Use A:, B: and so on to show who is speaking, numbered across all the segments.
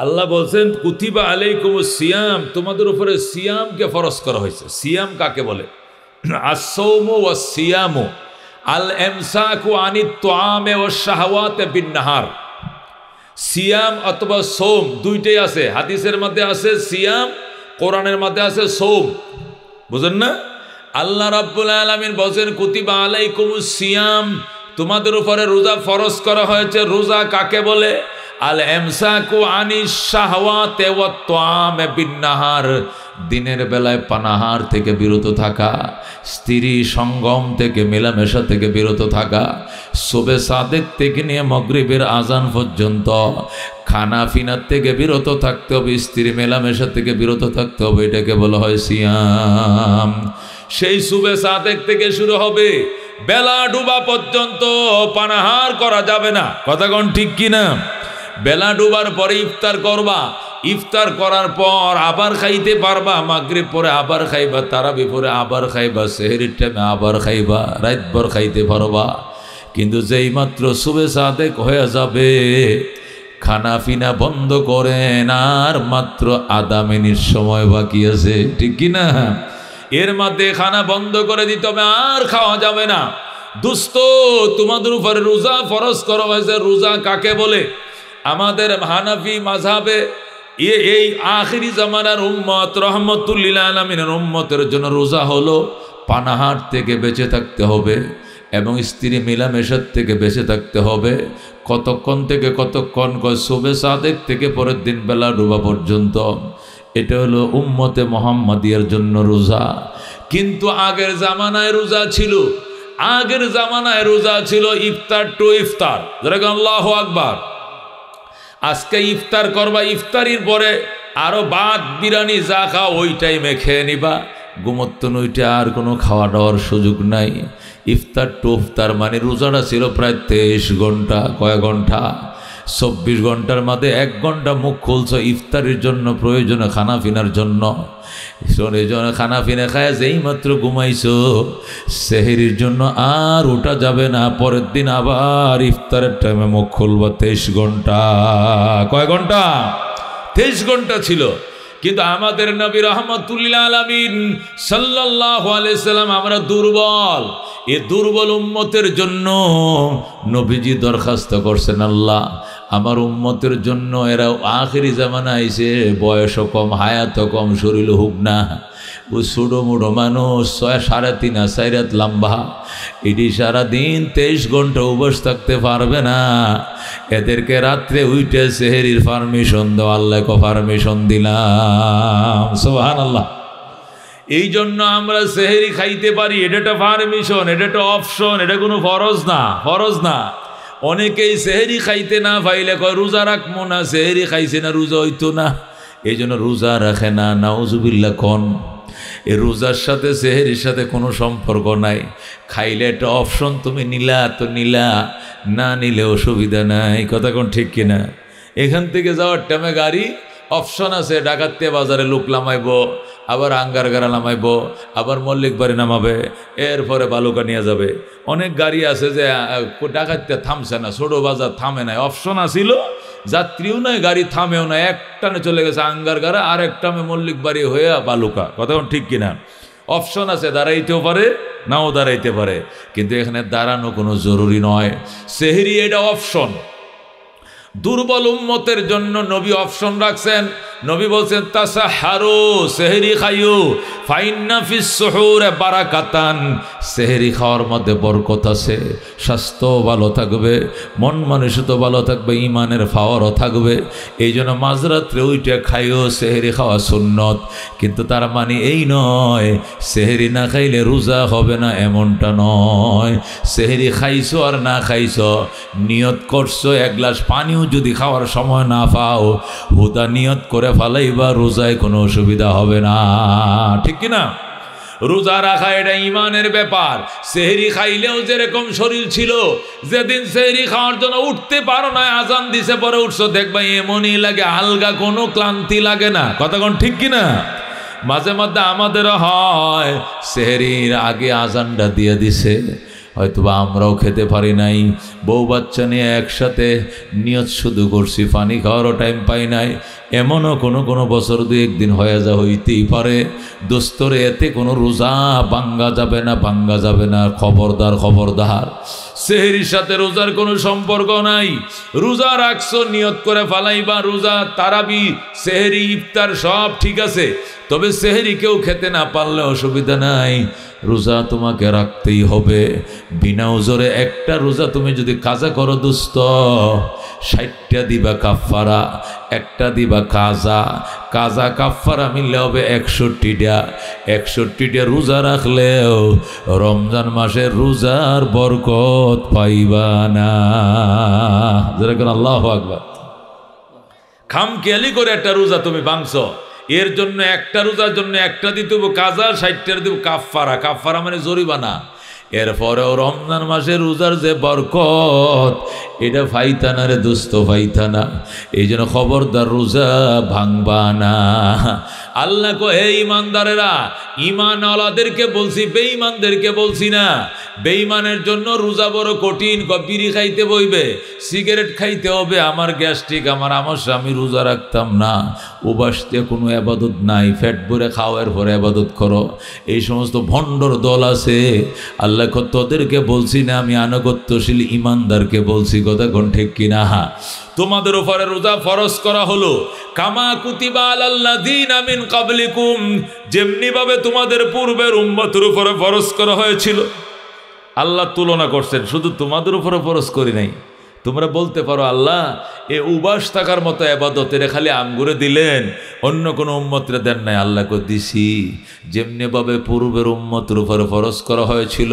A: আল্লাহ বলছেন কুতিবা আলাইকুমুস সিয়াম, তোমাদের উপরে সিয়ামকে ফরজ করা হয়েছে। সিয়াম কাকে বলে? আস-সাওমু ওয়াস-সিয়ামু আল ইমসাকু আনিত তুআমে ওয়াশ শাহাওয়াতি বিন-নাহার। সিয়াম অথবা সোম দুইটাই আছে, হাদিসের মধ্যে আছে সিয়াম, কোরআনের মধ্যে আছে সোম। বুঝেন না? আল্লাহ রাব্বুল আলামিন বলেন কুতিবা আলাইকুমুস সিয়াম, তোমাদের উপরে রোজা ফরজ করা হয়েছে। রোজা কাকে বলে? আল ইমসাকু আনিশ শাহওয়াতি ওয়াত তুআমে বিন-নাহার, দিনের বেলায় পানাহার থেকে বিরত থাকা, স্ত্রী সঙ্গম থেকে মেলামেশা থেকে বিরত থাকা, সুবে সাদেক থেকে নিয়ে মাগরিবের আজান পর্যন্ত খানা ফিনার থেকে বিরত থাকতে হবে, স্ত্রী মেলামেশা থেকে বিরত থাকতে হবে। এটাকে বলা হয় সিয়াম। সেই সুবে সাদেক থেকে শুরু হবে, বেলা ডুবা পর্যন্ত পানাহার করা যাবে না। কথা কোন ঠিক কিনা? বেলা ডুবার পরে ইফতার করবা, ইফতার করার পর আবার খাইতে পারবা, মাগরিব পরে আবার খাইবা, তারাবি পরে আবার খাইবা, সেহরির টাইমে আবার খাইবা, রাতভর খাইতে পারবা। কিন্তু যেই মাত্র সুবে সাদেক হয়ে যাবে, খানা ফিনা বন্ধ করেন, আর মাত্র আধা মিনিট সময় বাকি আছে, ঠিক কিনা? এর মধ্যে খানা বন্ধ করে দিতে হবে, আর খাওয়া যাবে না। দুস্থ, তোমাদের উপরে রোজা ফরজ করা হয়েছে। রোজা কাকে বলে? আমাদের হানাফি মাযহাবে এই আখিরি জামানার উম্মত রহমতুল লিল আলামিনের উম্মতের জন্য রোজা হলো পানাহার থেকে বেঁচে থাকতে হবে এবং স্ত্রী মিলামেশার থেকে বেঁচে থাকতে হবে। কতক্ষণ থেকে কতক্ষণ? সুবে সাদেক থেকে পরের দিন বেলা ডুবা পর্যন্ত। এটা হলো উম্মতে মুহাম্মাদিয়ার জন্য রোজা। কিন্তু আগের জামানায় রোজা ছিল, আগের জামানায় রোজা ছিল ইফতার টু ইফতার। যেরকম আল্লাহু আকবার। আজকে ইফতার করবা, ইফতারির পরে আরো ভাত বিরিয়ানি যা খাও ওই টাইমে খেয়ে নিবা, ঘুমোত্তন ওইটা আর কোনো খাওয়া দাওয়ার সুযোগ নাই। ইফতার টু ইফতার মানে রোজাটা ছিল প্রায় 23 ঘন্টা। কয় ঘন্টা? 24 ঘন্টার মধ্যে 1 ঘন্টা মুখ খুলছ ইফতারির জন্য, প্রয়োজনে খানা ফিনার জন্য। খানা ফিনা খায় যেই মাত্র ঘুমাইছো, সেহরির জন্য আর ওটা যাবে না। পরের দিন আবার ইফতারের টাইমে মুখ খুলবা 23 ঘন্টা। কয় ঘন্টা? 23 ঘন্টা ছিল। কিন্তু আমাদের নবী রাহমাতুল লিল আলামিন সাল্লাল্লাহু আলাইহি সাল্লাম, আমরা দুর্বল, এ দুর্বল উম্মতের জন্য নবীজি দরখাস্ত করছেন, আল্লাহ আমার উম্মতের জন্য, এরা আখিরি জামানা আইছে, বয়সও কম, হায়াতও কম, শরীর হোক না, ও ছোটো মোটো মানুষ, 3.5 4 রাত লম্বা, এটি সারাদিন 23 ঘন্টা উপোস থাকতে পারবে না। এদেরকে রাত্রে উইটে সেহরির পারমিশন দাও। আল্লাহকে পারমিশন দিলাম, সুবহানাল্লাহ। এই জন্য আমরা সেহরি খাইতে পারি, এটা একটা পারমিশন, এটা একটা অপশন, এটা কোনো ফরজ না, ফরজ না। অনেকেই সেহরি খাইতে না পাইলে কয় রোজা রাখবো না, সেহরি খাইছে না রোজা হইতো না, এই জন্য রোজা রাখে না। নাউজুবিল্লাহ। কোন এই রোজার সাথে সেহরির সাথে কোনো সম্পর্ক নাই। খাইলে একটা অপশন, তুমি নিলা তো নিলা, না নিলে অসুবিধা নাই। কথা কোন ঠিক কিনা? এখান থেকে যাওয়ার টাইমে গাড়ি অপশন আছে, ডাকাতিয়া বাজারে লোক নামাইব, আবার আঙ্গারগাড়া নামাইব, আবার মল্লিক বাড়ি নামাবে, এরপরে বালুকা নিয়ে যাবে। অনেক গাড়ি আছে যে ডাকাতিয়া থামছে না, ছোটো বাজার থামে নাই, অপশন আসিল, যাত্রীও নাই, গাড়ি থামেও না, একটানে চলে গেছে আঙ্গারগাড়া, আর একটানে মল্লিক বাড়ি হয়ে বালুকা। কথা ঠিক কিনা? অপশন আছে, দাঁড়াইতেও পারে, নাও দাঁড়াইতে পারে, কিন্তু এখানে দাঁড়ানো কোনো জরুরি নয়। সেহরি এটা অপশন। দুর্বল উম্মতের জন্য নবী অপশন রাখছেন। নবী বলছেন তাসাহারু, সেহরি খাইও, ফাইন্না ফিস সুহুরে বারাকাতান, সেহরি খাওয়ার মধ্যে বরকত আছে, স্বাস্থ্য ভালো থাকবে, মন মানসিকতা ভালো থাকবে, ইমানের পাওয়ারও থাকবে। এই জন্য মাঝরাত্রে ওইটা খাইও, সেহরি খাওয়া সুন্নত। কিন্তু তার মানে এই নয় সেহরি না খাইলে রোজা হবে না, এমনটা নয়। সেহরি খাইছো আর না খাইছো, নিয়ত করছো, 1 গ্লাস পানিও যদি খাওয়ার সময় না পাও, হুদা নিয়ত করে ফালাইবা, রোজায় কোনো অসুবিধা হবে না, ঠিক কিনা? রোজা রাখা এটা ইমানের ব্যাপার। সেহরি খাইলেও যেরকম শরীর ছিল, যেদিন সেহরি খাওয়ার জন্য উঠতে পারো না, আজান দিছে পরে উঠছো, দেখবা এমনই লাগে, হালকা কোনো ক্লান্তি লাগে না। কথা কোন ঠিক কিনা? মাঝে মধ্যে আমাদেরও হয়, সেহরির আগে আজানটা দিয়ে দিছে, হয়তোবা আমরাও খেতে পারি নাই, বউ বাচ্চা নিয়ে একসাথে নিয়ত শুধু করছি, পানি খাওয়ারও টাইম পাই নাই, এমনও কোনো বছর দু একদিন হইতেই পারে। দোস্তরে এতে কোনো রোজা ভাঙ্গা যাবে না, ভাঙ্গা যাবে না, খবরদার খবরদার। সেহরির সাথে রোজার কোনো সম্পর্ক নাই। রোজা রাখছো নিয়ত করে ফালাইবা, রোজা তারাবি সেহরি ইফতার সব ঠিক আছে, তবে সেহরি কেউ খেতে না পারলে অসুবিধা নাই, রোজা তোমাকে রাখতেই হবে। বিনা ওজরে একটা রোজা তুমি যদি কাজা করো দোস্ত, 60টা দিবা কাফারা, একটা দিবা কাজা, কাজা কাফারা মিললে হবে 61টা। 61টা রোজা রাখলেও রমজান মাসের রোজার বরকত পাইবা না। যেরকম আল্লাহু আকবার। খামখেয়ালি করে একটা রোজা তুমি ভাঙছো, এর জন্য একটা রোজার জন্য একটা দিতে হবে কাজা, 60টার দিব কাফারা। কাফারা মানে জরিমানা। এরপরেও রমজান মাসের রোজার যে বরকত, এটা ফাইতানা রে দোস্ত, ফাইতানা। এই জন্য খবরদার রোজা ভাঙবা না। আল্লাহ কো হে ইমানদারেরা, ইমানওয়ালাদেরকে বলছি, বেঈমানদেরকে বলছি না। বেঈমানের জন্য রোজা বড় কঠিন। বিড়ি খাইতে বইবে, সিগারেট খাইতে হবে, আমার গ্যাস্ট্রিক, আমার আমস্যা, আমি রোজা রাখতাম না। উপাসতে কোনো আবাদত নাই, ফ্যাট ভরে খাওয়ার পরে আবাদত করো। এই সমস্ত ভণ্ডর দল আছে। আল্লাহ তোদেরকে বলছি না, আমি আনুগত্যশীল ইমানদারকে বলছি। কথা কোন ঠিক কিনা? তোমাদের উপরে রোজা ফরজ করা হলো কামা কুতিবা আলাল্লাযীনা মিন ক্বাবলিকুম, যেমনি ভাবে তোমাদের পূর্বের উম্মতের উপরে ফরজ করা হয়েছিল। আল্লাহ তুলনা করছেন, শুধু তোমাদের উপরে ফরজ করি নাই। তোমরা বলতে পারো আল্লাহ এ উবাস থাকার মতো ইবাদত এর খালি আমগুরে দিলেন, অন্য কোনো উম্মতরে দেন নাই। আল্লাহকে দিছি, যেমনি ভাবে পূর্বের উম্মতের উপরে ফরজ করা হয়েছিল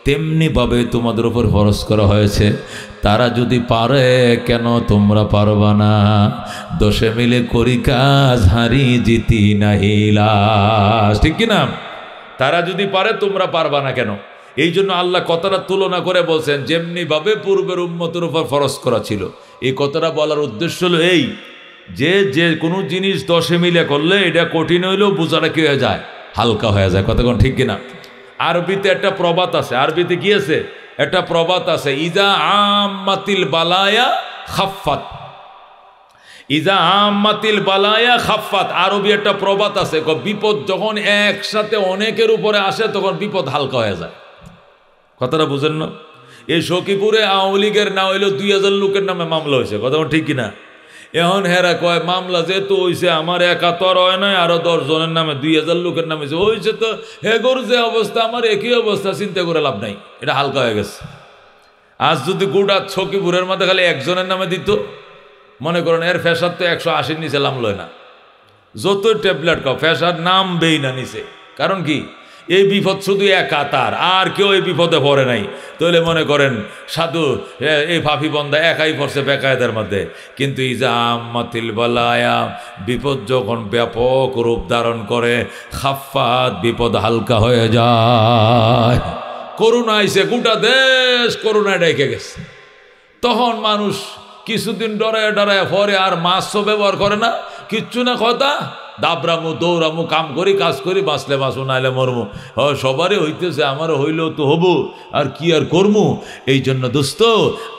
A: তেমনি ভাবে তোমাদের উপর ফরজ করা হয়েছে। তারা যদি পারে কেন তোমরা পারবা না? দশে মিলে করি কাজ, হারি জিতি নাহিলা, ঠিক কিনা? তারা যদি পারে তোমরা পারবা না কেন? এই জন্য আল্লাহ কথাটা তুলনা করে বলছেন, যেমনি ভাবে পূর্বের উম্মতের উপর ফরজ করা ছিল। এই কথাটা বলার উদ্দেশ্য হলো এই যে কোনো জিনিস দশে মিলে করলে এটা কঠিন হইলেও বোঝাটা কি হয়ে যায়, হালকা হয়ে যায়। কথা কোন ঠিক কিনা? আরবিতে একটা প্রবাদ আছে, আরবিতে কি আছে? একটা প্রবাদ আছে, ইজা আম্মাতিল বালায়া খাফফাত, ইজা আম্মাতিল বালায়া খাফফাত। আরবি একটা প্রবাদ আছে, বিপদ যখন একসাথে অনেকের উপরে আসে তখন বিপদ হালকা হয়ে যায়। কথাটা বুঝেন না? এই সখীপুরে আওয়ামী লীগের না হইলেও 2000 লোকের নামে মামলা হয়েছে। কথা ঠিক কিনা? এখন হেরা কয় মামলা যেহেতু হয়েছে আমার একা তো আর হয় নাই, আরো 10 জনের নামে 2000 লোকের নামে হয়েছে, তো হেগোর যে অবস্থা আমার একই অবস্থা, চিন্তা করে লাভ নাই, এটা হালকা হয়ে গেছে। আজ যদি গোটা সখীপুরের মধ্যে খালি একজনের নামে দিত, মনে করেন এর ফেসার তো 180 নিচে নামলয় না, যত ট্যাবলেট খাও ফেসার নামবেই না নিচে। কারণ কি? এই বিপদ শুধু একা তার, আর কেউ এই বিপদে পড়ে নাই। তাহলে মনে করেন সাধু এই ফাফি বন্দা একাই পড়ছে বেকায়দার মধ্যে। কিন্তু ইজা আম্মাতিল বালায়া, বিপদ যখন ব্যাপক রূপ ধারণ করে, খাফফাত, বিপদ হালকা হয়ে যায়। করোনা আইছে, গোটা দেশ করোনায় ডেকে গেছে। তখন মানুষ কিছুদিন ডরায় ডরায় পরে আর মাস্কও ব্যবহার করে না, কিচ্ছু না, কথা দাবরামু দৌড়ামু, কাম করি কাজ করি, বাঁচলে বাঁচবো নাইলে মরমু। সবারই হইতেছে, আমারও হইলেও তো হবো, আর কি আর করমু। এই জন্য দোস্ত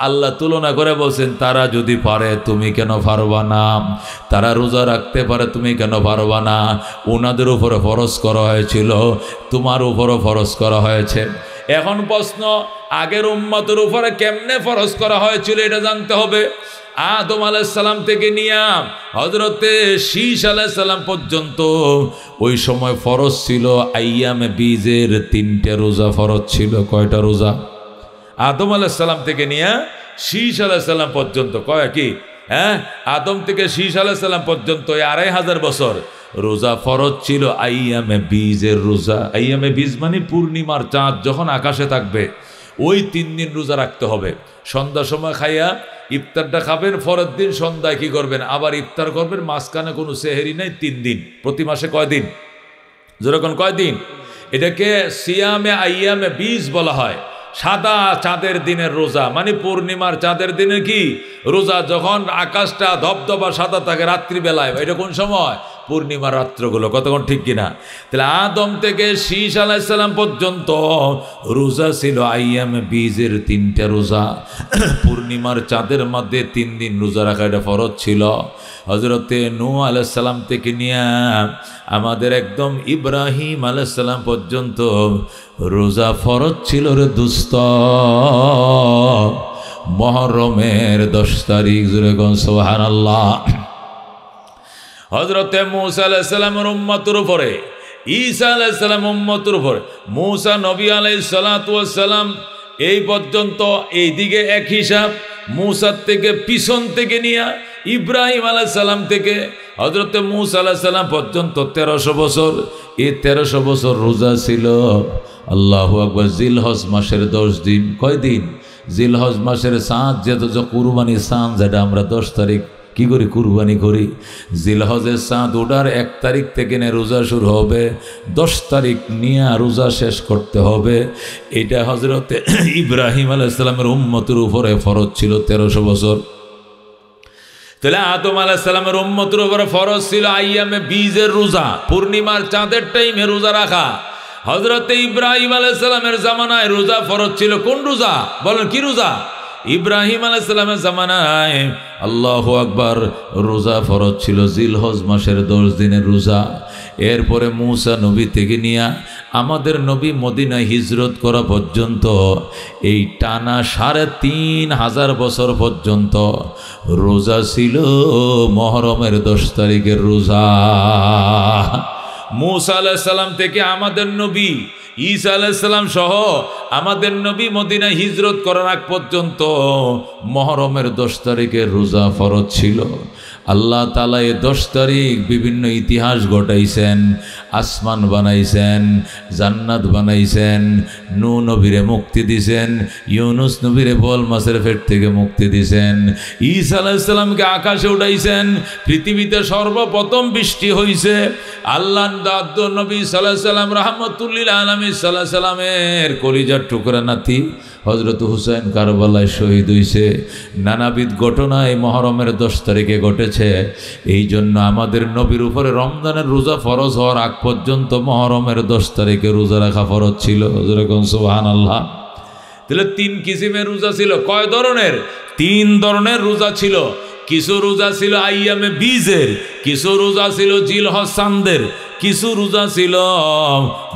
A: আল্লাহ তুলনা করে বলছেন, তারা যদি পারে তুমি কেন পারবা না? তারা রোজা রাখতে পারে তুমি কেন পারবা না? ওনাদের উপরে ফরজ করা হয়েছিল, তোমার উপরও ফরজ করা হয়েছে। এখন প্রশ্ন, আগের উম্মতের উপরে কেমনে ফরজ করা হয়েছিল এটা জানতে হবে। আদম আলাইহিস সালাম থেকে নিয়ে হযরতে শীশ আলাইহিস সালাম পর্যন্ত ওই সময় ফরজ ছিল আইয়ামে বীজের 3টে রোজা ফরজ ছিল। কয়টা রোজা? আদম আলাইহিস সালাম থেকে নিয়ে শীশ আলাইহিস সালাম পর্যন্ত, কয় কি? আদম থেকে শীশ আলাইহিস সালাম পর্যন্ত 2500 বছর রোজা ফরজ ছিল আইয়ামে বীজের রোজা। আইয়ামে বীজ মানে পূর্ণিমার চাঁদ যখন আকাশে থাকবে ওই 3 দিন রোজা রাখতে হবে। সন্ধ্যার সময় খাইয়া ইফতারটা খাবেন, পরের দিন সন্ধ্যায় কি করবেন? আবার ইফতার করবেন। মাঝখানে কোনো সেহেরি নাই, 3 দিন। প্রতি মাসে কয় দিন? যেরকম কয় দিন? এটাকে সিয়ামে আইয়ামে বীজ বলা হয়। সাদা চাঁদের দিনের রোজা মানে পূর্ণিমার চাঁদের দিনে কি রোজা, যখন আকাশটা ধবধবা সাদা থাকে রাত্রিবেলায়। এটা কোন সময়? পূর্ণিমা রাত্রগুলো, কতক্ষণ ঠিক কিনা? তাহলে আদম থেকে শীষ আলাইহিসসালাম পর্যন্ত রোজা ছিল আইয়ামে বীজের 3টা রোজা। পূর্ণিমার চাঁদের মধ্যে 3 দিন রোজা রাখা এটা ফরজ ছিল। হজরতে নূহ আলাইহিসসালাম থেকে নিয়ে আমাদের একদম ইব্রাহিম আলাইহিসসালাম পর্যন্ত রোজা ফরজ ছিল রে দুস্ত। মুহররমের 10 তারিখ, জোরে কোন সুবহানাল্লাহ। হযরতে মূসা আলাইহিস সালামের উম্মতের উপরে, ঈসা আলাইহিস সালাম উম্মতের উপরে, মূসা নবী আলাইহিস সালাতু ওয়াস সালাম এই পর্যন্ত এইদিকে এক হিসাব, মূসার থেকে পিছন থেকে নিয়ে ইব্রাহিম আলাইহিস সালাম থেকে হযরতে মূসা আলাইহিস সালাম পর্যন্ত 1300 বছর। এই 1300 বছর রোজা ছিল। আল্লাহু আকবার। জিলহজ মাসের 10 দিন, কয় দিন? জিলহজ মাসের চাঁদ, যেটা কুরবানি চাঁদ, যেটা আমরা 10 তারিখ কি করি? কুরবানি করি। জিলহজের চাঁদ ওঠার 1 তারিখ থেকে রোজা শুরু হবে, 10 তারিখ নিয়ে রোজা শেষ করতে হবে। এটা হযরতে ইব্রাহিম আলাইহিস সালামের উম্মতের উপরে ফরজ ছিল 1300 বছর। তাহলে আদম আলাইহিস সালামের উম্মতের উপরে ফরজ ছিল আইয়ামে বীজের রোজা, পূর্ণিমার চাঁদের টাইমে রোজা রাখা। হযরতে ইব্রাহিম আলাইহিস সালামের জামানায় রোজা ফরজ ছিল। কোন রোজা? বলেন কি রোজা? ইব্রাহিম আলাইহিস সালামের জামানায় আল্লাহু আকবার রোজা ফরজ ছিল জিলহজ মাসের 10 দিনের রোজা। এরপরে মূসা নবী থেকে নিয়ে আমাদের নবী মদিনায় হিজরত করা পর্যন্ত এই টানা 3500 বছর পর্যন্ত রোজা ছিল মুহররমের 10 তারিখের রোজা। মূসা আলাইহিস সালাম থেকে আমাদের নবী ঈসা আলাইহিস সালাম সহ আমাদের নবী মদিনায় হিজরত করার আগ পর্যন্ত মুহররমের 10 তারিখের রোজা ফরজ ছিল। আল্লাহ তাআলা এই 10 তারিখ বিভিন্ন ইতিহাস ঘটাইছেন। আসমান বানাইছেন, জান্নাত বানাইছেন, নূহ নবীরে মুক্তি দিছেন, ইউনুস নবীরে বোয়াল মাছের পেট থেকে মুক্তি দিছেন, ঈসা আলাইহিস সালামকে আকাশে উঠাইছেন, পৃথিবীতে সর্বপ্রথম বৃষ্টি হইছে। আল্লাহ দাদ নবী সাল্লাল্লাহু আলাইহি সাল্লাম রাহমাতুল লিল আলামিন সাল্লাল্লাহু আলাইহি সাল্লামের কলিজার টুকরা নাতি হযরত হুসাইন কারবালায় শহীদ হইছে। নানাবিধ ঘটনা এই মুহররমের 10 তারিখে ঘটেছে। এই জন্য আমাদের নবীর উপরে রমজানের রোজা ফরজ হওয়ার আগ পর্যন্ত মুহররমের 10 তারিখে রোজা রাখা ফরজ ছিল। যেরকম সুবহানাল্লাহ। তাহলে 3 কিসিমের রোজা ছিল। কয় ধরনের? 3 ধরনের রোজা ছিল। কিছু রোজা ছিল আইয়ামে বীজের, কিছু রোজা ছিল জিলহজ চাঁদের, কিছু রোজা ছিল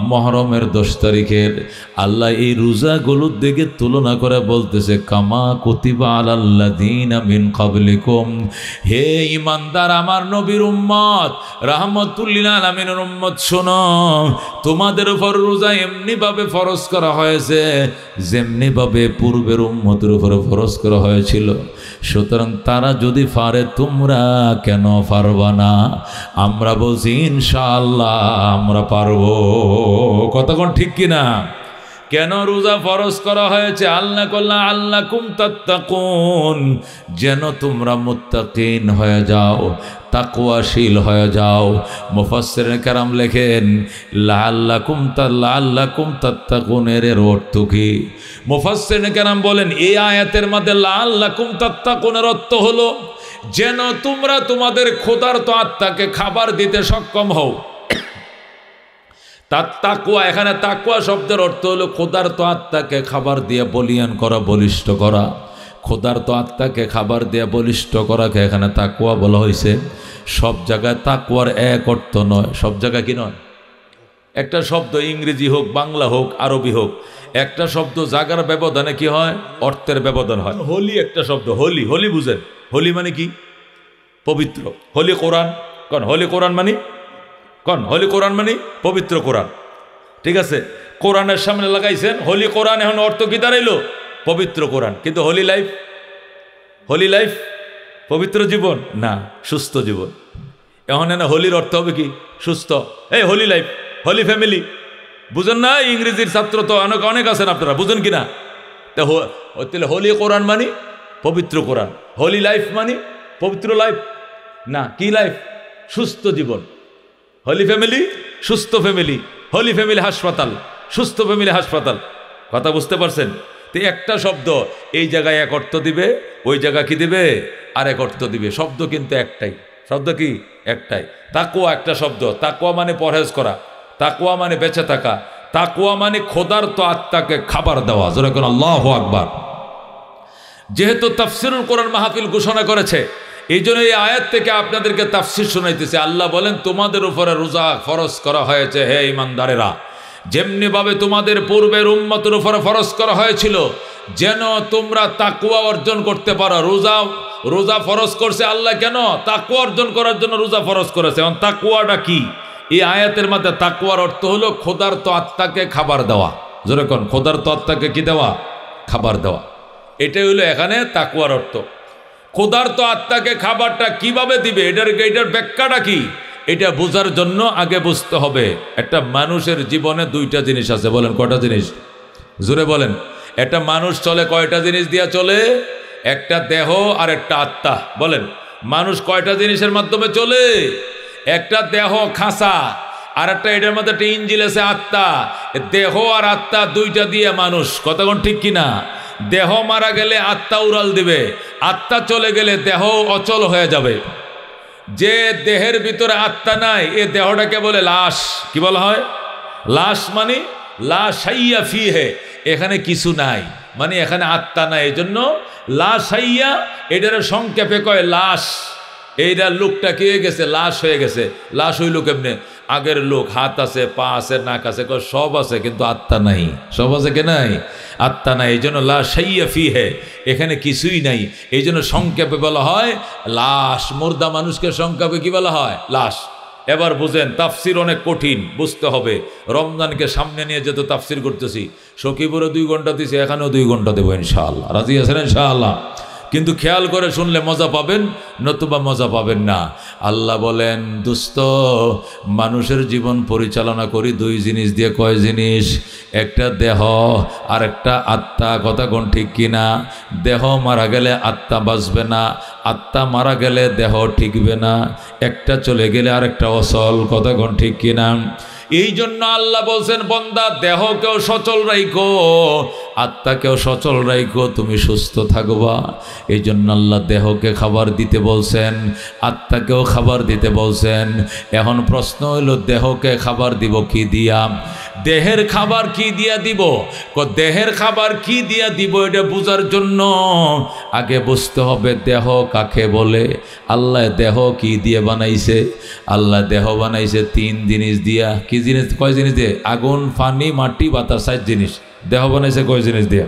A: মুহররমের 10 তারিখের। আল্লাহ এই রোজাগুলোর দিকে তুলনা করে বলতেছে কামা কুতিবা আলাল্লাযীনা মিন ক্বাবলিকুম, হে ঈমানদার আমার নবীর উম্মত, রাহমাতুল লিল আলামিনের উম্মত, শোনো, তোমাদের উপর রোজা এমনিভাবে ফরজ করা হয়েছে যেমনিভাবে পূর্বের উম্মতের উপর ফরজ করা হয়েছিল। সুতরাং তারা যদি পারে তোমরা কেন পারবা না? আমরা বলছি ইনশাআল্লাহ আমরা পারবো। কতক্ষণ ঠিক কিনা? কেন রোজা ফরজ করা হয়েছে? আল্লাকুম তাত্তাকুন, যেন তোমরা মুত্তাকিন হয়ে যাও, তাকওয়াশীল হয়ে যাও। মুফাসসিরিন কেরাম লেখেন লাআল্লাকুম তাত্তাকুন এর অর্থ কি? মুফাসসিরিন কেরাম বলেন এই আয়াতের মধ্যে লাআল্লাকুম তাত্তাকুনের অর্থ হলো যেন তোমরা তোমাদের ক্ষুধার্ত আত্মাকে খাবার দিতে সক্ষম হও। তাকওয়া, এখানে তাকওয়া শব্দের অর্থ হলো ক্ষুধার্ত আত্মাকে খাবার দিয়ে বলিয়ান করা, বলিষ্ঠ করা। ক্ষুধার্ত আত্মাকে খাবার দিয়ে বলিষ্ঠ করাকে এখানে তাকওয়া বলা হয়েছে। সব জায়গায় তাকওয়ার এক অর্থ নয়, সব জায়গায় কি নয়। একটা শব্দ ইংরেজি হোক, বাংলা হোক, আরবি হোক, একটা শব্দ জায়গার ব্যবধানে কি হয়? অর্থের ব্যবধান হয়। হোলি একটা শব্দ, হোলি, হোলি বুঝেন? হোলি মানে কি? পবিত্র। হোলি কোরআন কন, হোলি কোরআন মানে কন, হোলি কোরআন মানে পবিত্র কোরআন। ঠিক আছে, কোরআনের সামনে লাগাইছেন হোলি কোরআন, এখন অর্থ কি দাঁড়াইলো? পবিত্র কোরআন। কিন্তু হোলি লাইফ, হোলি লাইফ পবিত্র জীবন না, সুস্থ জীবন। এখন না হোলির অর্থ হবে কি? সুস্থ। এই হোলি লাইফ, হোলি ফ্যামিলি, বুঝেন না? ইংরেজির ছাত্র তো অনেক অনেক আছেন, আপনারা বুঝেন কিনা? তাহলে হোলি কোরআন মানে পবিত্র কোরআন, হোলি লাইফ মানে পবিত্র লাইফ না, কি লাইফ? সুস্থ জীবন। হোলি ফ্যামিলি, সুস্থ ফ্যামিলি। হোলি ফ্যামিলি হাসপাতাল, সুস্থ ফ্যামিলি হাসপাতাল। কথা বুঝতে পারছেন? তো একটা শব্দ এই জায়গায় এক অর্থ দিবে, ওই জায়গা কি দিবে? আর এক অর্থ দিবে। শব্দ কিন্তু একটাই, শব্দ কি? একটাই। তাকওয়া একটা শব্দ। তাকওয়া মানে পরহেজ করা, তাকওয়া মানে বেঁচে থাকা, তাকওয়া মানে ক্ষুধার্ত আত্মাকে খাবার দেওয়া। জোরে কোন আল্লাহু আকবার। যেহেতু তাফসিরুল কোরআন মাহফিল ঘোষণা করেছে, এই জন্য এই আয়াত থেকে আপনাদেরকে তাফসির শোনাইতেছে। আল্লাহ বলেন, তোমাদের উপরে রোজা ফরজ করা হয়েছে হে ঈমানদারেরা, যেমনি ভাবে তোমাদের পূর্বের উম্মতের উপরে ফরজ করা হয়েছিল, যেন তোমরা তাকওয়া অর্জন করতে পারো। রোজা ফরজ করছে আল্লাহ কেন? তাকওয়া অর্জন করার জন্য রোজা ফরজ করেছে। এখন তাকওয়াটা কি? এই আয়াতের মধ্যে তাকওয়ার অর্থ হলো ক্ষুধার্ত আত্মাকে খাবার দেওয়া। জোরে কোন, ক্ষুধার্ত আত্মাকে কি দেওয়া? খাবার দেওয়া। এটাই হলো এখানে তাকওয়ার অর্থ। ক্ষুধার্ত আত্মাকে খাবারটা কিভাবে দিবে, এটার ব্যাখ্যাটা কি, এটা বোঝার জন্য আগে বুঝতে হবে একটা মানুষের জীবনে দুইটা জিনিস আছে। বলেন কয়টা জিনিস? জোরে বলেন। একটা মানুষ চলে কয়টা জিনিস দিয়া চলে? একটা দেহ আর একটা আত্মা। বলেন, মানুষ কয়টা জিনিসের মাধ্যমে চলে? একটা দেহ খাঁচা, আর একটা এটার মধ্যে একটা ইঞ্জিল আছে আত্মা। দেহ আর আত্মা দুইটা দিয়ে মানুষ। কতক্ষণ ঠিক কিনা? দেহ মারা গেলে আত্মা উড়াল দিবে, আত্মা চলে গেলে দেহ অচল হয়ে যাবে। যে দেহের ভিতরে আত্মা নাই, এ দেহটাকে বলে লাশ। কি বলা হয়? লাশ মানে লা শাইয়া ফিহে, এখানে কিছু নাই, মানে এখানে আত্মা নাই। এই জন্য লা শাইয়া, এটার সংক্ষেপে কয় লাশ। এইটা লোকটা কি হয়ে গেছে? লাশ হয়ে গেছে। লাশ হইল কেমনে? আগের লোক, হাত আছে, পা আছে, নাক আছে, সব আছে, কিন্তু আত্মা নাই। সব আছে কে নাই? আত্মা নাই। এই জন্য লা শাইয়া ফিহে, এখানে কিছুই নাই। এই জন্য সংক্ষেপে বলা হয় লাশ। মুর্দা মানুষকে সংক্ষেপে কি বলা হয়? লাশ। এবার বুঝেন, তাফসির অনেক কঠিন, বুঝতে হবে। রমজানকে সামনে নিয়ে যেহেতু তাফসির করতেছি, সকিপুরে 2 ঘন্টা দিছি, এখানেও 2 ঘন্টা দেবো ইনশাআল্লাহ। রাজি আছেন ইনশাআল্লাহ? কিন্তু খেয়াল করে শুনলে মজা পাবেন, নতুবা মজা পাবেন না। আল্লাহ বলেন, দুস্থ মানুষের জীবন পরিচালনা করি 2 জিনিস দিয়ে। কয় জিনিস? একটা দেহ আর একটা আত্মা। কথা কোন ঠিক কিনা? দেহ মারা গেলে আত্মা বাঁচবে না, আত্মা মারা গেলে দেহ ঠিকবে না, একটা চলে গেলে আরেকটা অচল। কথা কোন ঠিক কিনা? এই জন্য আল্লাহ বলছেন, বন্দা দেহকেও সচল রাখো, আত্মাকেও সচল রাখো, তুমি সুস্থ থাকবা। এই জন্য আল্লাহ দেহকে খাবার দিতে বলছেন, আত্মাকেও খাবার দিতে বলছেন। এখন প্রশ্ন হলো, দেহকে খাবার দিব কি দিয়া? দেহের খাবার কি দিয়া দিব? দেহের খাবার কি দিয়া দিব, এটা বোঝার জন্য আগে বুঝতে হবে দেহ কাকে বলে। আল্লাহ দেহ কি দিয়ে বানাইছে? আল্লাহ দেহ বানাইছে 3 জিনিস দিয়া। কি জিনিস? কয় জিনিস দিয়ে? আগুন, পানি, মাটি, বাতাস। 4 জিনিস দেহ বানাইছে। কয় জিনিস দিয়ে?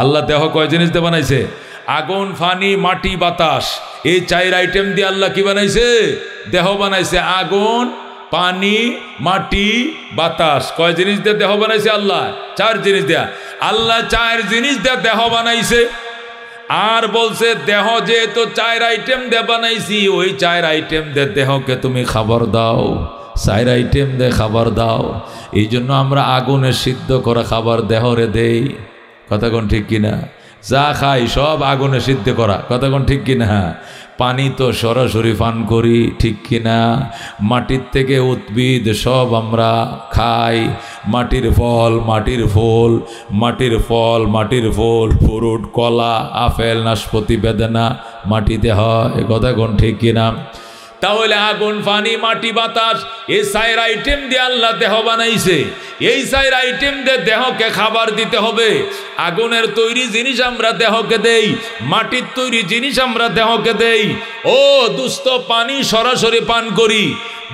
A: আল্লাহ দেহ কয় জিনিস দিয়ে বানাইছে? আগুন, পানি, মাটি, বাতাস। এই 4 আইটেম দিয়ে আল্লাহ কি বানাইছে? দেহ বানাইছে। আগুন, পানি, মাটি, বাতাস। কয় জিনিস দিয়ে দেহ বানাইছে আল্লাহ? 4 জিনিস দেয়া। আল্লাহ 4 জিনিস দিয়ে দেহ বানাইছে। আর বলছে দেহ যেহেতু 4 আইটেম দিয়ে বানাইছি, ওই 4 আইটেম দিয়ে দেহকে তুমি খাবার দাও। 4 আইটেম দিয়ে খাবার দাও। এই জন্য আমরা আগুনে সিদ্ধ করা খাবার দেহরে দেই। কথা কোন ঠিক কিনা? যা খাই সব আগুনে সিদ্ধ করা। কথা কোন ঠিক কিনা? পানি তো সরাসরি পান করি, ঠিক কিনা? মাটির থেকে উদ্ভিদ সব আমরা খাই। মাটির ফল, মাটির ফুল, মাটির ফল, মাটির ফুল, ফ্রুট, কলা, আপেল, নাশপাতি, বেদানা মাটিতে হয়। কথা কোন ঠিক কিনা? তাহলে আগুন, পানি, মাটি, বাতাস, এই 4 আইটেম দিয়ে আল্লাহ দেহ বানাইছে। এই 4 আইটেম দিয়ে দেহকে খাবার দিতে হবে। আগুনের তৈরি জিনিস আমরা দেহকে দেই, মাটির তৈরি জিনিস আমরা দেহকে দেই। ও দুস্থ, পানি সরাসরি পান করি,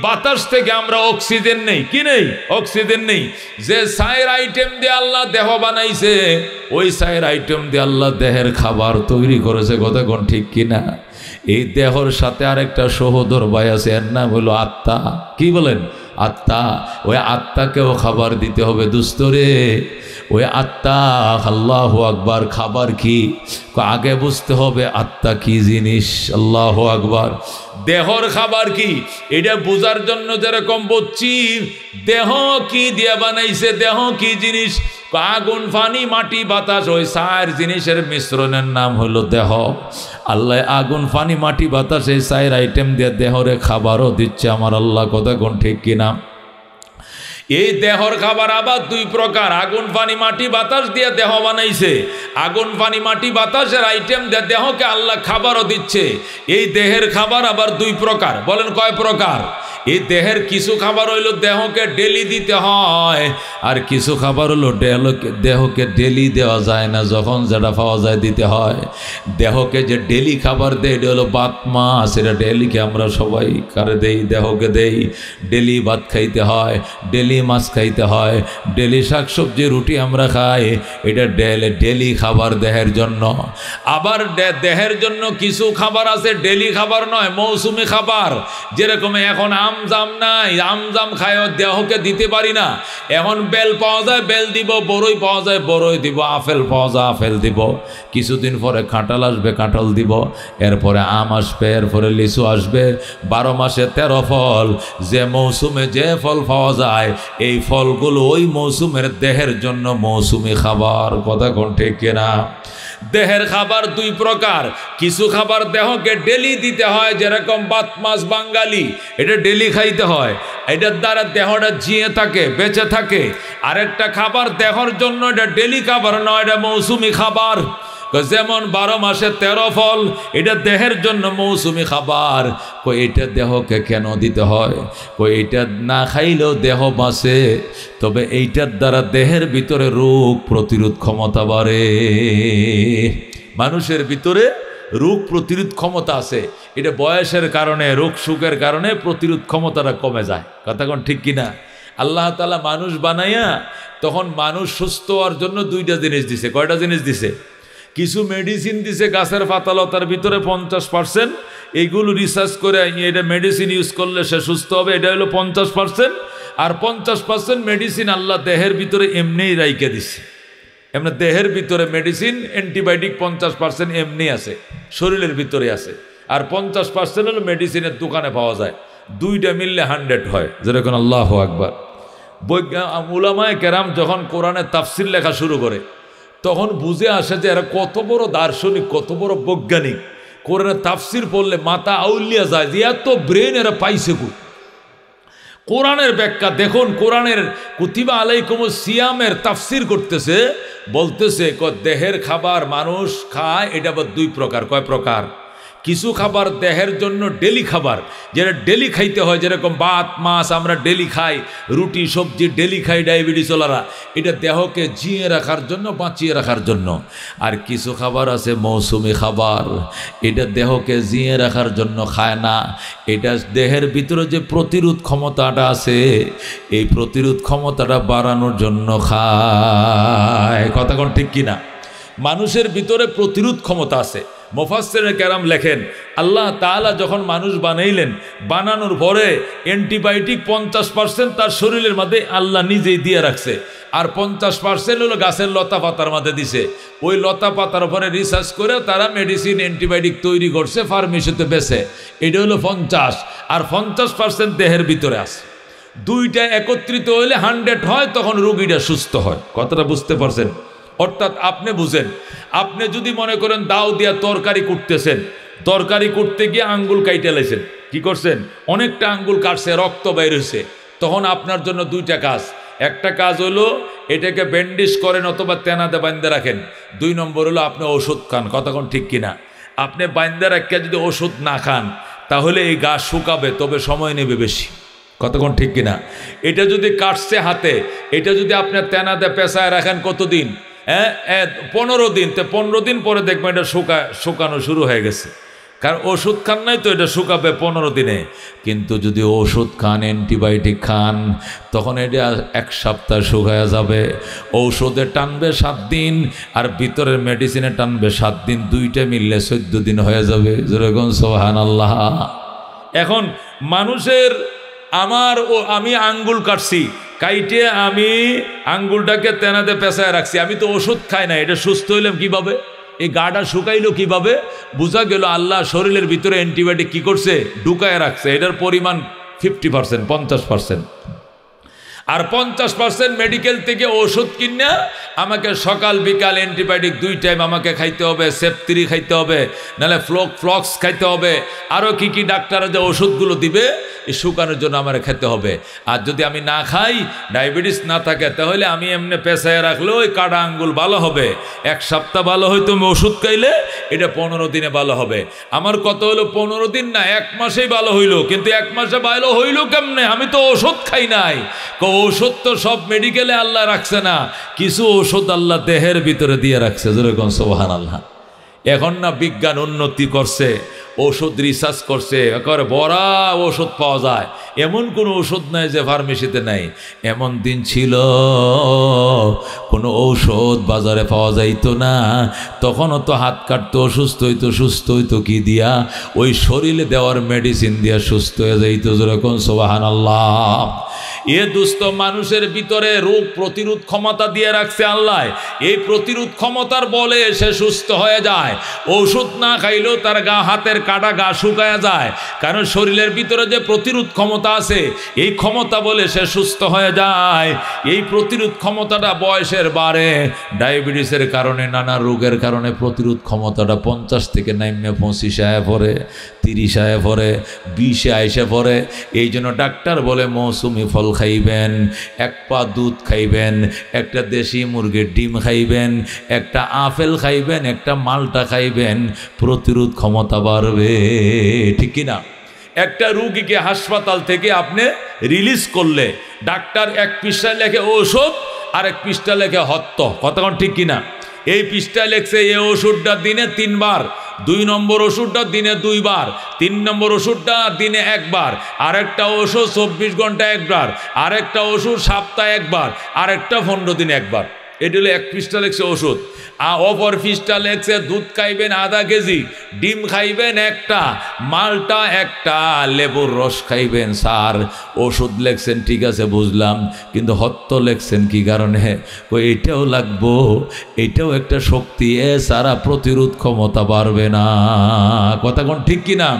A: বাতাস থেকে আমরা অক্সিজেন নেই। কি নেই? অক্সিজেন নেই। যে 4 আইটেম দিয়ে আল্লাহ দেহ বানাইছে, ওই 4 আইটেম দিয়ে আল্লাহ দেহের খাবার তৈরি করেছে। কথা কোন ঠিক কিনা? এই দেহর সাথে আরেকটা সহোদর ভাই আছে, এর নাম হলো আত্মা। কি বলেন? আত্মা। ওই আত্মাকেও খাবার দিতে হবে দুস্তরে। ওই আত্মা, আল্লাহু আকবার। খাবার কি? আগে বুঝতে হবে আত্মা কি জিনিস। আল্লাহু আকবার। দেহর খাবার কি, এটা বোঝার জন্য যেরকম বলছি, দেহ কি দিয়ে বানাইছে, দেহ কি জিনিস? আগুন, পানি, মাটি, বাতাস, ওই 4 জিনিসের মিশ্রণের নাম হলো দেহ। আল্লাহ আগুন, পানি, মাটি, বাতাস, এই 4 আইটেম দিয়ে দেহরে খাবারও দিচ্ছে আমার আল্লাহ। কথা কোন ঠিক কিনা? এই দেহর খাবার আবার দুই প্রকার, আগুন পানি মাটি বাতাস দিয়ে দেহ বানাইছে। আগুন পানি মাটি বাতাসের আইটেম দিয়ে দেহকে আল্লাহ খাবারও দিচ্ছে। এই দেহের খাবার আবার দুই প্রকার। বলেন কয় প্রকার? এই দেহের কিছু খাবার হইল দেহকে ডেলি দিতে হয়, আর কিছু খাবার হলো দেহকে ডেলি দেওয়া যায় না, যখন যেটা পাওয়া যায় দিতে হয়। দেহকে যে ডেলি খাবার দেয় এটা হলো ভাত মাছ, এটা ডেলিকে আমরা সবাই কারে দেই, দেহকে দেই। ডেলি ভাত খাইতে হয়, ডেলি মাছ খাইতে হয়, ডেলি শাকসবজি রুটি আমরা খাই, এটা ডেলি খাবার দেহের জন্য। আবার দেহের জন্য কিছু খাবার আছে ডেলি খাবার নয়, মৌসুমি খাবার। যেরকম এখন আমজাম নাই, আমজাম খায়ও দেহকে দিতে পারি না। এখন বেল পাওয়া যায় বেল দিব, বড়ই পাওয়া যায় বড়ই দিব, আপেল পাওয়া যায় আপেল দিব, কিছুদিন পরে কাঁঠাল আসবে কাঁঠাল দিব, এরপরে আম আসবে, এরপরে লিচু আসবে। 12 মাসে 13 ফল। যে মৌসুমে যে ফল পাওয়া যায় এই ফলগুলো ওই মৌসুমের দেহের জন্য মৌসুমি খাবার। কথা কোন ঠিক কিনা? দেহের খাবার দুই প্রকার। কিছু খাবার দেহকে ডেলি দিতে হয়, যেরকম ভাত মাছ বাঙালি এটা ডেলি খাইতে হয়, এটার দ্বারা দেহটা জিয়ে থাকে, বেঁচে থাকে। আরেকটা খাবার দেহর জন্য এটা ডেলি খাবার নয়, এটা মৌসুমি খাবার। যেমন 12 মাসে 13 ফল, এটা দেহের জন্য মৌসুমি খাবার। এটা দেহকে কেন দিতে হয়? এটা না খাইলেও দেহ বাঁচে, তবে এইটার দ্বারা দেহের ভিতরে রোগ প্রতিরোধ ক্ষমতা বাড়ে। মানুষের ভিতরে রোগ প্রতিরোধ ক্ষমতা আছে, এটা বয়সের কারণে, রোগ সুখের কারণে প্রতিরোধ ক্ষমতাটা কমে যায়। কথা কোন ঠিক কিনা? আল্লাহ তাআলা মানুষ বানাইয়া তখন মানুষ সুস্থ হওয়ার জন্য দুইটা জিনিস দিছে। কয়টা জিনিস দিছে? কিছু মেডিসিন দিছে গাছের পাতালতার ভিতরে 50%, এইগুলো রিসার্চ করে এটা মেডিসিন ইউজ করলে সে সুস্থ হবে, এটা হলো 50%। আর 50% মেডিসিন আল্লাহ দেহের ভিতরে এমনিই রাইকে দিছে। এমনি দেহের ভিতরে মেডিসিন অ্যান্টিবায়োটিক 50% এমনি আছে, শরীরের ভিতরে আছে। আর 50% হলো মেডিসিনের দোকানে পাওয়া যায়। দুইটা মিললে 100 হয়। যেরকম আল্লাহু আকবার। উলামায়ে কেরাম যখন কোরআনের তাফসির লেখা শুরু করে তখন বুঝে আসে যে এরা কত বড় দার্শনিক, কত বড় বৈজ্ঞানিক। কোরআনের তাফসির পড়লে মাথা আউলিয়া যায় যে এত ব্রেন এরা পাইছে কই। কোরআনের ব্যাখ্যা দেখুন, কোরআনের কুতিবা আলাইকুমুস সিয়ামের তাফসির করতেছে, বলতেছে দেহের খাবার মানুষ খায়, এটা আবার দুই প্রকার। কয় প্রকার? কিছু খাবার দেহের জন্য ডেলি খাবার, যেটা ডেলি খাইতে হয়, যেরকম ভাত মাছ আমরা ডেলি খাই, রুটি সবজি ডেলি খাই ডায়াবেটিসওয়ালারা, এটা দেহকে জিয়ে রাখার জন্য, বাঁচিয়ে রাখার জন্য। আর কিছু খাবার আছে মৌসুমি খাবার, এটা দেহকে জিয়ে রাখার জন্য খায় না, এটা দেহের ভিতরে যে প্রতিরোধ ক্ষমতাটা আছে এই প্রতিরোধ ক্ষমতাটা বাড়ানোর জন্য খায়। কথা কোন ঠিক কিনা? মানুষের ভিতরে প্রতিরোধ ক্ষমতা আছে। মুফাসসিরে কেরাম লেখেন আল্লাহ তাআলা যখন মানুষ বানাইলেন, বানানোর পরে অ্যান্টিবায়োটিক 50% তার শরীরের মধ্যে আল্লাহ নিজেই দিয়ে রাখছে, আর 50% হলো গাছের লতা পাতার মধ্যে দিছে। ওই লতা পাতার উপরে রিসার্চ করে তারা মেডিসিন অ্যান্টিবায়োটিক তৈরি করছে, ফার্মেসিতে বেচে। এটা হলো 50, আর 50% দেহের ভিতরে আছে। দুইটা একত্রিত হইলে 100 হয়, তখন রোগীটা সুস্থ হয়। কথাটা বুঝতে পারছেন? অর্থাৎ আপনি বুঝেন, আপনি যদি মনে করেন দাও দিয়া তরকারি কুটতেছেন, তরকারি কুটতে গিয়ে আঙ্গুল কাইটে লাইছেন, কি করছেন? অনেকটা আঙ্গুল কাটছে, রক্ত বের হয়েছে, তখন আপনার জন্য দুইটা কাজ। একটা কাজ হলো এটাকে ব্যান্ডেজ করেন অথবা তেনাতে বাঁধতে রাখেন। 2 নম্বর হলো আপনি ওষুধ খান। কথা কোন ঠিক কিনা? আপনি বাঁধতে রাখিয়া যদি ওষুধ না খান তাহলে এই গা শুকাবে, তবে সময় নেবে বেশি। কতক্ষণ ঠিক কিনা? এটা যদি কাটছে হাতে, এটা যদি আপনি তেনাতে পেঁচায় রাখেন কতদিন? 15 দিন। তো 15 দিন পরে দেখবেন এটা শুকানো শুরু হয়ে গেছে, কারণ ওষুধ খান নাই তো, এটা শুকাবে 15 দিনে। কিন্তু যদি ওষুধ খান, অ্যান্টিবায়োটিক খান, তখন এটা 1 সপ্তাহ শুকায়া যাবে। ঔষধে টানবে 7 দিন, আর ভিতরের মেডিসিনে টানবে 7 দিন, দুইটা মিললে 14 দিন হয়ে যাবে। যেরকম সুবহানাল্লাহ। এখন মানুষের আমি আঙ্গুল কাটছি, কাইটে আমি আঙ্গুলটাকে তেনাতে পেঁচায় রাখছি, আমি তো ওষুধ খাই না, এটা সুস্থ হইলাম কিভাবে? এই গাটা শুকাইলো কিভাবে? বোঝা গেল আল্লাহ শরীরের ভিতরে অ্যান্টিবায়োটিক কি করছে? ঢুকায় রাখছে। এটার পরিমাণ 50%, 50%। আর 50% মেডিকেল থেকে ওষুধ কিনে আমাকে সকাল বিকাল অ্যান্টিবায়োটিক 2 টাইম আমাকে খাইতে হবে, সেপত্রি খাইতে হবে, নাহলে ফ্লক্স খাইতে হবে, আরও কি ডাক্তাররা যে ওষুধগুলো দিবে এই শুকানোর জন্য আমার খেতে হবে। আর যদি আমি না খাই, ডায়াবেটিস না থাকে, তাহলে আমি এমনি পেশায় রাখলে ওই কাটা আঙ্গুল ভালো হবে, 1 সপ্তাহ ভালো হয়তো আমি ওষুধ খাইলে এটা 15 দিনে ভালো হবে। আমার কত হলো 15 দিন না, 1 মাসেই ভালো হইলো, কিন্তু 1 মাসে ভালো হইলো কেমনে? আমি তো ওষুধ খাই নাই। ওষুধ তো সব মেডিকেলে আল্লাহ রাখছে না, কিছু ওষুধ আল্লাহ দেহের ভিতরে দিয়ে রাখছে। যেরকম সুবহানাল্লাহ। এখন না বিজ্ঞান উন্নতি করছে, ওষুধ রিসার্চ করছে, একেবারে বড়া ওষুধ পাওয়া যায়, এমন কোনো ওষুধ নাই যে ফার্মেসিতে নাই। এমন দিন ছিল কোনো ঔষধ বাজারে পাওয়া যাইতো না, তখনও তো হাত কাটতো, সুস্থ হইতো কি দিয়া? ওই শরীরে দেওয়ার মেডিসিন দিয়া সুস্থ হয়ে যাইতো। যেরকম সুবহানাল্লাহ। এ দুস্থ মানুষের ভিতরে রোগ প্রতিরোধ ক্ষমতা দিয়ে রাখছে আল্লাহ, এই প্রতিরোধ ক্ষমতার বলে সে সুস্থ হয়ে যায়। ওষুধ না খাইলেও তার হাতের কাটা গা শুকায় যায়, কারণ শরীরের ভিতরে যে প্রতিরোধ ক্ষমতা আছে, এই ক্ষমতা বলে সে সুস্থ হয়ে যায়। এই প্রতিরোধ ক্ষমতাটা বয়সের বাড়ে, ডায়াবেটিসের কারণে, নানা রোগের কারণে প্রতিরোধ ক্ষমতাটা 50 থেকে নাইমে 25 আয় পড়ে, 30 আয় পড়ে, 20 আইসে পড়ে। এই জন্য ডাক্তার বলে মৌসুমি ফল খাইবেন, 1 পা দুধ খাইবেন, একটা দেশি মুরগির ডিম খাইবেন, একটা আপেল খাইবেন, একটা মালটা খাইবেন, প্রতিরোধ ক্ষমতা বাড়বে। ঠিক কিনা? একটা রুগীকে হাসপাতাল থেকে আপনি রিলিজ করলে ডাক্তার 1 পৃষ্ঠায় লেখে ঔষধ আর 1 পৃষ্ঠা লেখে হত্য। কতক্ষণ ঠিক কিনা? এই পৃষ্ঠায় লেখছে এই ওষুধটা দিনে 3 বার, 2 নম্বর ওষুধটা দিনে 2 বার, 3 নম্বর ওষুধটা দিনে 1 বার, আরেকটা ওষুধ 24 ঘন্টা 1 বার, আরেকটা ওষুধ সপ্তাহে 1 বার, আরেকটা 15 দিনে 1 বার। এটা হলো 1 পৃষ্ঠা লেখছে ওষুধ। অপর পৃষ্ঠা লেখছে দুধ খাইবেন ½ কেজি, ডিম খাইবেন 1টা, মালটা 1টা, লেবুর রস খাইবেন। স্যার ওষুধ লেখছেন ঠিক আছে বুঝলাম, কিন্তু হত্য লেখছেন কি কারণে? এটাও লাগবো, এটাও একটা শক্তি, সারা প্রতিরোধ ক্ষমতা বাড়বে না। কথা কোন ঠিক কিনা?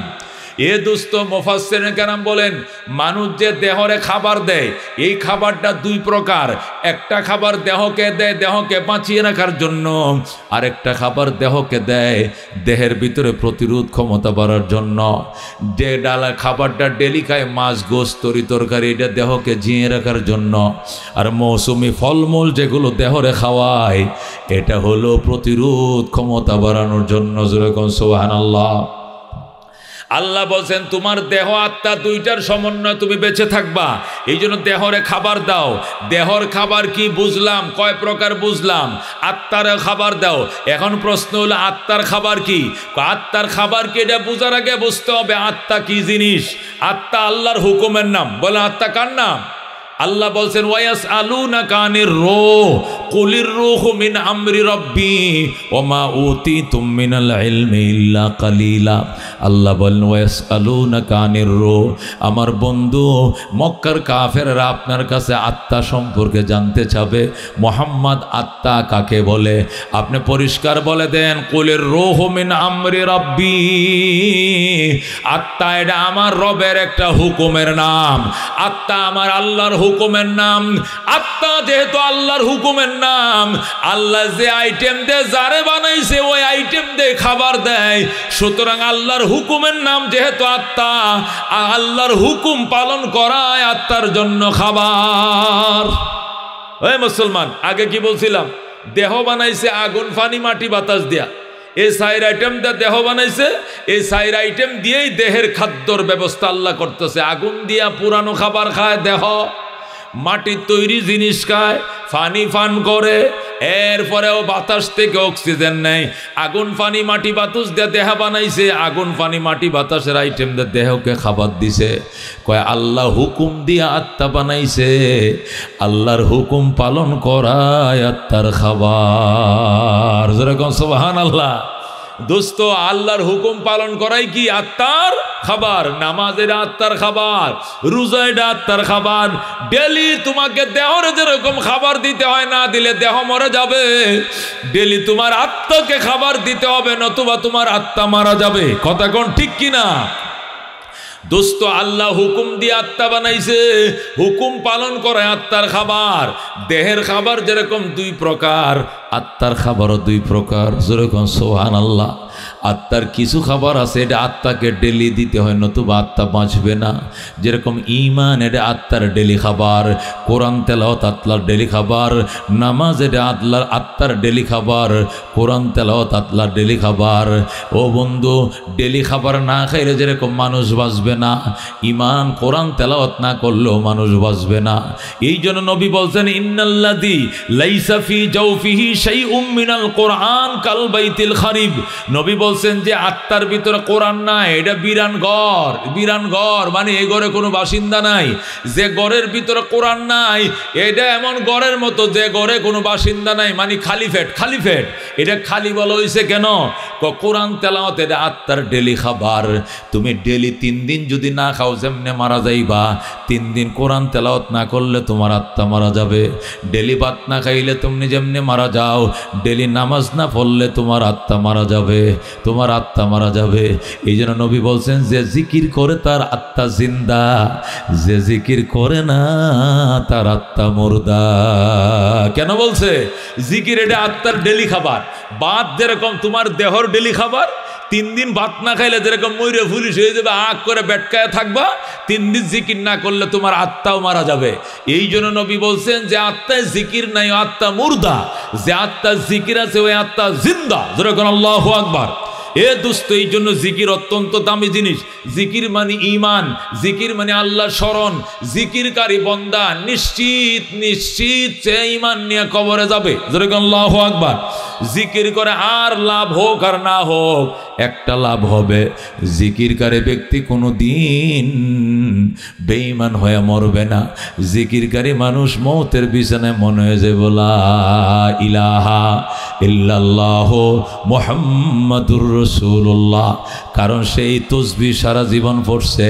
A: এ দোস্ত মুফাসসিরিন কেরাম বলেন, মানুষ যে দেহরে খাবার দেয়, এই খাবারটা 2 প্রকার। একটা খাবার দেহকে দেয় দেহকে বাঁচিয়ে রাখার জন্য, আর একটা খাবার দেহকে দেয় দেহের ভিতরে প্রতিরোধ ক্ষমতা বাড়ার জন্য। যে ডালা খাবারটা ডেলি খায়, মাছ গোস্ত তরি তরকারি, এটা দেহকে জিয়ে রাখার জন্য। আর মৌসুমি ফলমূল যেগুলো দেহরে খাওয়ায়, এটা হলো প্রতিরোধ ক্ষমতা বাড়ানোর জন্য। যেরকম সুবহানাল্লাহ। আল্লাহ বলছেন তোমার দেহ আত্মা 2টার সমন্বয় তুমি বেঁচে থাকবা, এই জন্য দেহরে খাবার দাও। দেহর খাবার কি বুঝলাম, কয় প্রকার বুঝলাম। আত্মার খাবার দাও। এখন প্রশ্ন হলো আত্মার খাবার কি? আত্মার খাবার কি এটা বোঝার আগে বুঝতে হবে আত্মা কি জিনিস। আত্মা আল্লাহর হুকুমের নাম। বলে আত্মা কার নাম? আল্লাহ বলছেন ওয়ায়াসআলুনাকা আনির রূহ কুলির রূহু মিন আমরি রাব্বি ওয়া মা উতিতুম মিনাল ইলমি ইল্লা কালিলা। আল্লাহ বলেন ওয়ায়াসআলুনাকা আনির রূহ, আমার বন্ধু মক্কার কাফেররা আপনার কাছে আত্মা সম্পর্কে জানতে চাবে। মুহাম্মদ আত্মা কাকে বলে? আপনি পরিষ্কার বলে দেন কুলির রূহু মিন আমরি রাব্বি, আত্মা এটা আমার রবের একটা হুকুমের নাম। আত্মা আমার আল্লাহর হুকুমের নাম। আত্মা যেহেতু আল্লাহর হুকুমের নাম, আল্লাহ যে আইটেম দিয়ে যারে বানাইছে ওই আইটেম দিয়ে খাবার দেয়। সুতরাং আল্লাহর হুকুমের নাম যেহেতু আত্মা, আল্লাহর হুকুম পালন করায় আত্মার জন্য খাবার। ওই মুসলমান, আগে কি বলছিলাম? দেহ বানাইছে আগুন পানি মাটি বাতাস দিয়া। এই 4 আইটেম দিয়ে দেহ বানাইছে, এই 4 আইটেম দিয়েই দেহের খাদ্যর ব্যবস্থা আল্লাহ করতেছে। আগুন দিয়া পুরানো খাবার খায় দেহ, মাটির তৈরি জিনিস খায়, পানি পান করে, এরপরেও বাতাস থেকে অক্সিজেন নেয়। আগুন পানি মাটি বাতাস দিয়ে দেহ বানাইছে, আগুন পানি মাটি বাতাসের আইটেম দিয়ে দেহকে খাবার দিছে। কয় আল্লাহ হুকুম দিয়ে আত্মা বানাইছে, আল্লাহর হুকুম পালন করায় আত্মার খাবার। যেরকম সুবহানাল্লাহ। দোস্ত আল্লাহর হুকুম পালন করাই কি আত্মার খাবার। নামাজের আত্মার খাবার, রোজার আত্মার খাবার। ডেলি তোমাকে দেহরে যেরকম খাবার দিতে হয়, না দিলে দেহ মরে যাবে। ডেলি তোমার আত্মাকে খাবার দিতে হবে, নতুবা তোমার আত্মা মারা যাবে। কথা কোন ঠিক কিনা? দোস্ত আল্লাহ হুকুম দিয়ে আত্মা বানাইছে, হুকুম পালন করে আত্মার খাবার। দেহের খাবার যেরকম দুই প্রকার, আত্মার খাবারও দুই প্রকার। যেরকম সুবহানাল্লাহ। আত্মার কিছু খাবার আছে এটা আত্মাকে ডেলি দিতে হয়, নতুবা আত্মা বাঁচবে না। যেরকম ঈমান এটা আত্মার ডেলি খাবার, কোরআন তেলাওয়াত আত্মার ডেলি খাবার, নামাজ এটা আত্মার ডেলি খাবার, কোরআন তেলাওয়াত আত্মার ডেলি খাবার। ও বন্ধু, ডেলি খাবার না খাইলে যেরকম মানুষ বাঁচবে না, ঈমান কোরআন তেলাওয়াত না করলেও মানুষ বাঁচবে না। এই জন্য নবী বলছেন, ইন্নাল্লাযী লাইসা ফি জাওফিহি শাইউম মিনাল কোরআন কাল বাইতিল খারিব। নবী বলছেন যে আত্মার ভিতরে কোরআন নাই, এটা বিরান ঘর। বিরান ঘর মানে এই ঘরে কোনো বাসিন্দা নাই। যে ঘরের ভিতরে কোরআন নাই এটা এমন ঘরের মতো যে ঘরে কোনো বাসিন্দা নাই, মানে খালি ফেট। খালি ফেট এটা খালি বলা হয়েছে কেন? কোরআন তেলাওয়াত এটা আত্মার ডেলি খাবার। তুমি ডেলি 3 দিন যদি না খাও যেমনে মারা যাইবা, 3 দিন কোরআন তেলাওয়াত না করলে তোমার আত্মা মারা যাবে। ডেলি ভাত না খাইলে তুমি যেমনে মারা যাও, ডেলি নামাজ না পড়লে তোমার আত্মা মারা যাবে, তোমার আত্মা মারা যাবে। এই জন্য নবী বলছেন, যে জিকির করে তার আত্মা জিন্দা, যে জিকির করে না তার আত্মা মুর্দা। কেন বলছে? জিকির এটা আত্মার ডেলি খাবার। ভাত যেরকম তোমার দেহর ডেলি খাবার, 3 দিন ভাত না খাইলে যেরকম ময়ূরে ফুলিশ হয়ে যাবে, আগ করে বেটকায় থাকবা, 3 দিন জিকির না করলে তোমার আত্মাও মারা যাবে। এই জন্য নবী বলছেন, যে আত্মায় জিকির নাই আত্মা মুর্দা, যে আত্মার জিকির আছে ওই আত্মা জিন্দা। যেরকম আল্লাহু আকবার। এ দোস্ত, এই জন্য জিকির অত্যন্ত দামি জিনিস। জিকির মানে ঈমান, জিকির মানে আল্লাহ স্মরণ। জিকিরকারী বান্দা নিশ্চিত নিশ্চিত সে ঈমান নিয়ে কবরে যাবে। যেরকম আল্লাহু আকবার। জিকির করে আর লাভ হোক আর না হোক, একটা লাভ হবে, জিকিরকারী ব্যক্তি কোনো দিন বেঈমান হয়ে মরবে না। জিকিরকারী মানুষ মৌতের বিছানায় মনে হয়ে যায় লা ইলাহা ইল্লাল্লাহ মুহাম্মাদুর রাসূলুল্লাহ। কারণ সেই তসবিহ সারা জীবন পড়ছে,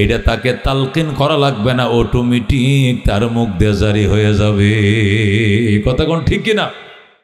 A: এটা তাকে তালকিন করা লাগবে না, অটোমেটিক তার মুখ দিয়ে জারি হয়ে যাবে। কথা কোন ঠিক কিনা?